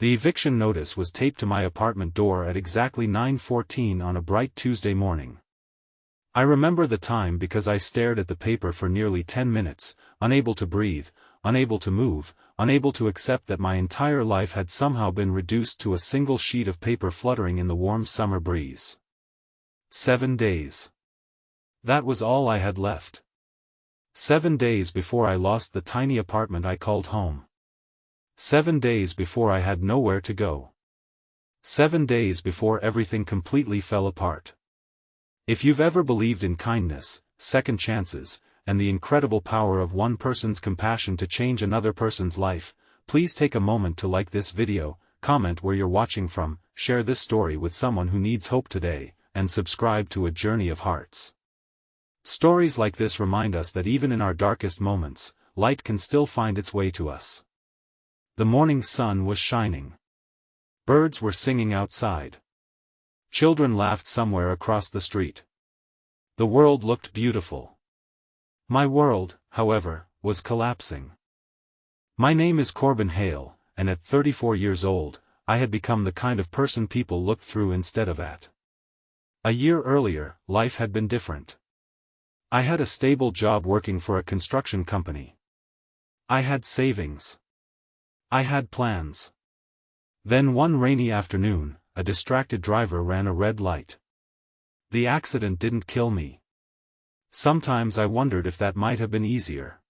The eviction notice was taped to my apartment door at exactly 9:14 on a bright Tuesday morning. I remember the time because I stared at the paper for nearly 10 minutes, unable to breathe, unable to move, unable to accept that my entire life had somehow been reduced to a single sheet of paper fluttering in the warm summer breeze. 7 days. That was all I had left. 7 days before I lost the tiny apartment I called home. 7 days before I had nowhere to go. 7 days before everything completely fell apart. If you've ever believed in kindness, second chances, and the incredible power of one person's compassion to change another person's life, please take a moment to like this video, comment where you're watching from, share this story with someone who needs hope today, and subscribe to A Journey of Hearts. Stories like this remind us that even in our darkest moments, light can still find its way to us. The morning sun was shining. Birds were singing outside. Children laughed somewhere across the street. The world looked beautiful. My world, however, was collapsing. My name is Corbin, and at 34 years old, I had become the kind of person people looked through instead of at. A year earlier, life had been different. I had a stable job working for a construction company. I had savings. I had plans. Then one rainy afternoon, a distracted driver ran a red light. The accident didn't kill me. Sometimes I wondered if that might have been easier.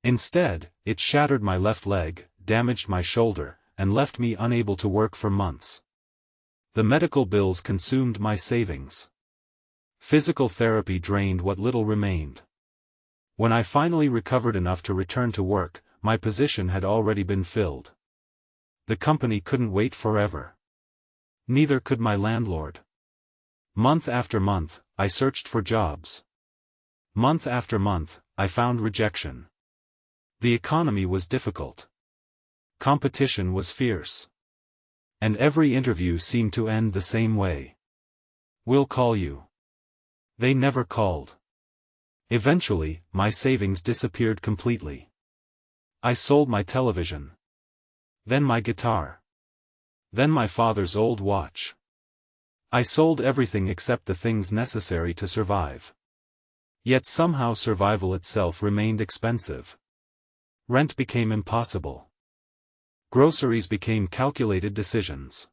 Instead, it shattered my left leg, damaged my shoulder, and left me unable to work for months. The medical bills consumed my savings. Physical therapy drained what little remained. When I finally recovered enough to return to work, my position had already been filled. The company couldn't wait forever. Neither could my landlord. Month after month, I searched for jobs. Month after month, I found rejection. The economy was difficult. Competition was fierce. And every interview seemed to end the same way. "We'll call you." They never called. Eventually, my savings disappeared completely. I sold my television. Then my guitar. Then my father's old watch. I sold everything except the things necessary to survive. Yet somehow survival itself remained expensive. Rent became impossible. Groceries became calculated decisions.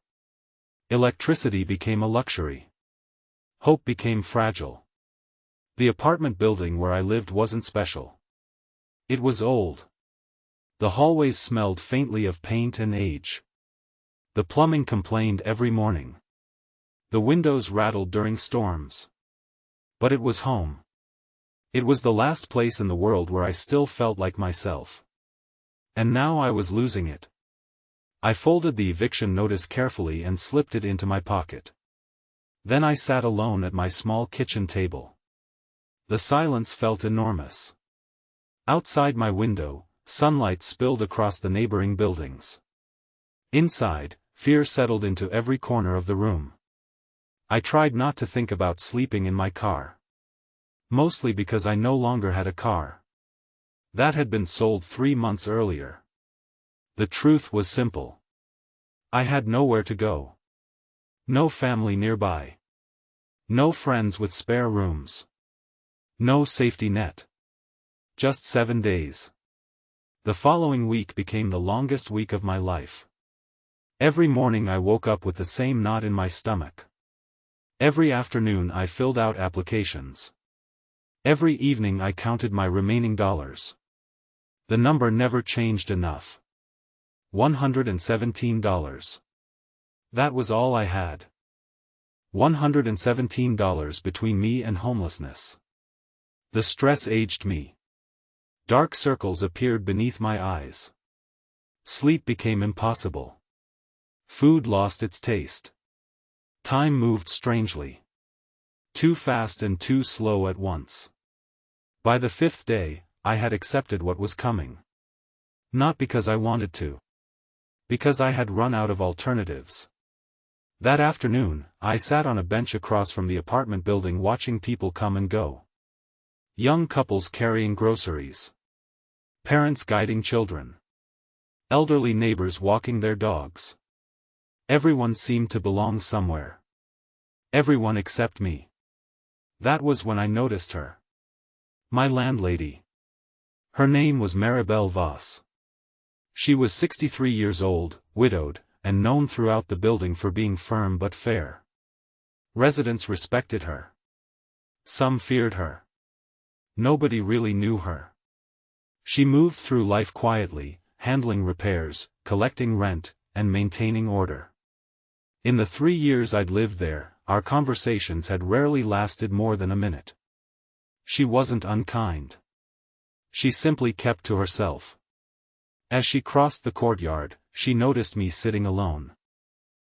Electricity became a luxury. Hope became fragile. The apartment building where I lived wasn't special. It was old. The hallways smelled faintly of paint and age. The plumbing complained every morning. The windows rattled during storms. But it was home. It was the last place in the world where I still felt like myself. And now I was losing it. I folded the eviction notice carefully and slipped it into my pocket. Then I sat alone at my small kitchen table. The silence felt enormous. Outside my window, sunlight spilled across the neighboring buildings. Inside, fear settled into every corner of the room. I tried not to think about sleeping in my car. Mostly because I no longer had a car. That had been sold 3 months earlier. The truth was simple. I had nowhere to go. No family nearby. No friends with spare rooms. No safety net. Just 7 days. The following week became the longest week of my life. Every morning I woke up with the same knot in my stomach. Every afternoon I filled out applications. Every evening I counted my remaining dollars. The number never changed enough. $117. That was all I had. $117 between me and homelessness. The stress aged me. Dark circles appeared beneath my eyes. Sleep became impossible. Food lost its taste. Time moved strangely. Too fast and too slow at once. By the 5th day, I had accepted what was coming. Not because I wanted to. Because I had run out of alternatives. That afternoon, I sat on a bench across from the apartment building watching people come and go. Young couples carrying groceries. Parents guiding children. Elderly neighbors walking their dogs. Everyone seemed to belong somewhere. Everyone except me. That was when I noticed her. My landlady. Her name was Maribel Voss. She was 63 years old, widowed, and known throughout the building for being firm but fair. Residents respected her. Some feared her. Nobody really knew her. She moved through life quietly, handling repairs, collecting rent, and maintaining order. In the 3 years I'd lived there, our conversations had rarely lasted more than a minute. She wasn't unkind. She simply kept to herself. As she crossed the courtyard, she noticed me sitting alone.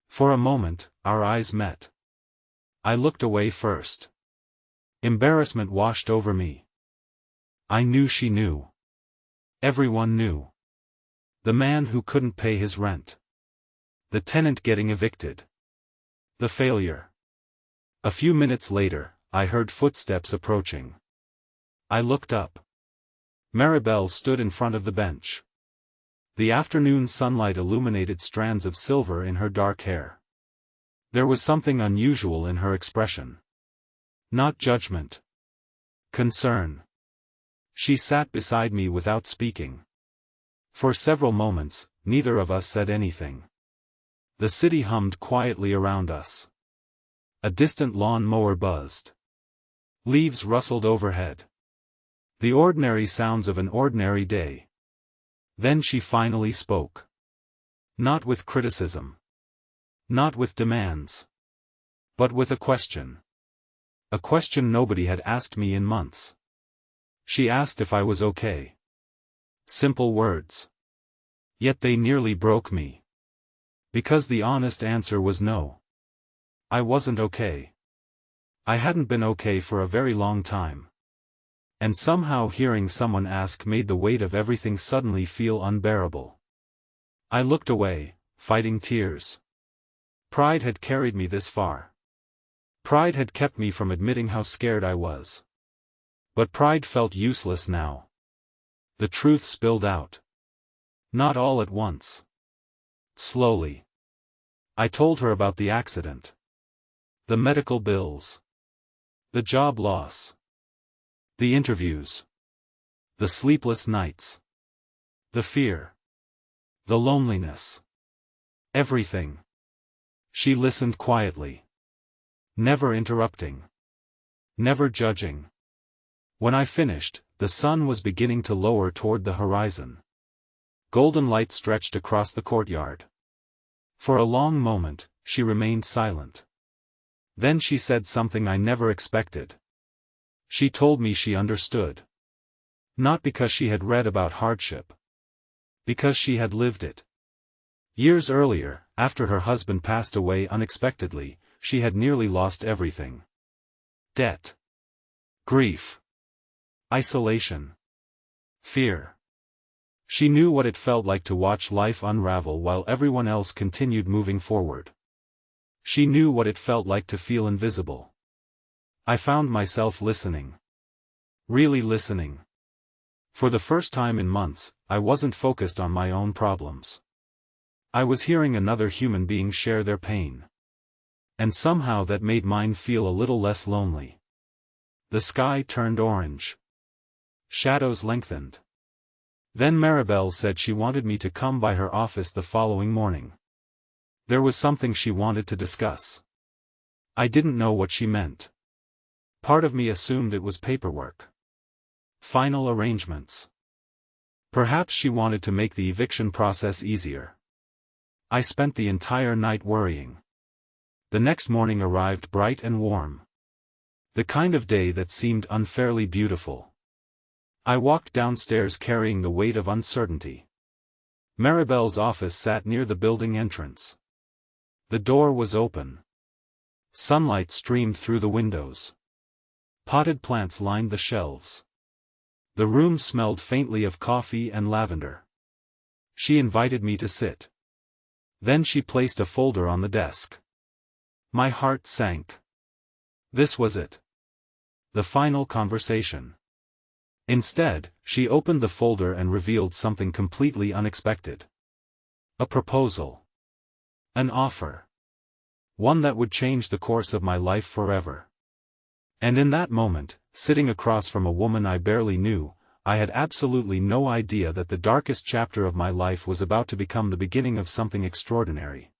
For a moment, our eyes met. I looked away first. Embarrassment washed over me. I knew she knew. Everyone knew. The man who couldn't pay his rent. The tenant getting evicted. The failure. A few minutes later, I heard footsteps approaching. I looked up. Maribel stood in front of the bench. The afternoon sunlight illuminated strands of silver in her dark hair. There was something unusual in her expression. Not judgment. Concern. She sat beside me without speaking. For several moments, neither of us said anything. The city hummed quietly around us. A distant lawn mower buzzed. Leaves rustled overhead. The ordinary sounds of an ordinary day. Then she finally spoke. Not with criticism. Not with demands. But with a question. A question nobody had asked me in months. She asked if I was okay. Simple words. Yet they nearly broke me. Because the honest answer was no. I wasn't okay. I hadn't been okay for a very long time. And somehow hearing someone ask made the weight of everything suddenly feel unbearable. I looked away, fighting tears. Pride had carried me this far. Pride had kept me from admitting how scared I was. But pride felt useless now. The truth spilled out. Not all at once. Slowly. I told her about the accident. The medical bills. The job loss. The interviews. The sleepless nights. The fear. The loneliness. Everything. She listened quietly. Never interrupting. Never judging. When I finished, the sun was beginning to lower toward the horizon. Golden light stretched across the courtyard. For a long moment, she remained silent. Then she said something I never expected. She told me she understood. Not because she had read about hardship. Because she had lived it. Years earlier, after her husband passed away unexpectedly, she had nearly lost everything. Debt. Grief. Isolation. Fear. She knew what it felt like to watch life unravel while everyone else continued moving forward. She knew what it felt like to feel invisible. I found myself listening. Really listening. For the first time in months, I wasn't focused on my own problems. I was hearing another human being share their pain. And somehow that made mine feel a little less lonely. The sky turned orange. Shadows lengthened. Then Maribel said she wanted me to come by her office the following morning. There was something she wanted to discuss. I didn't know what she meant. Part of me assumed it was paperwork. Final arrangements. Perhaps she wanted to make the eviction process easier. I spent the entire night worrying. The next morning arrived bright and warm. The kind of day that seemed unfairly beautiful. I walked downstairs carrying the weight of uncertainty. Maribel's office sat near the building entrance. The door was open. Sunlight streamed through the windows. Potted plants lined the shelves. The room smelled faintly of coffee and lavender. She invited me to sit. Then she placed a folder on the desk. My heart sank. This was it. The final conversation. Instead, she opened the folder and revealed something completely unexpected. A proposal. An offer. One that would change the course of my life forever. And in that moment, sitting across from a woman I barely knew, I had absolutely no idea that the darkest chapter of my life was about to become the beginning of something extraordinary.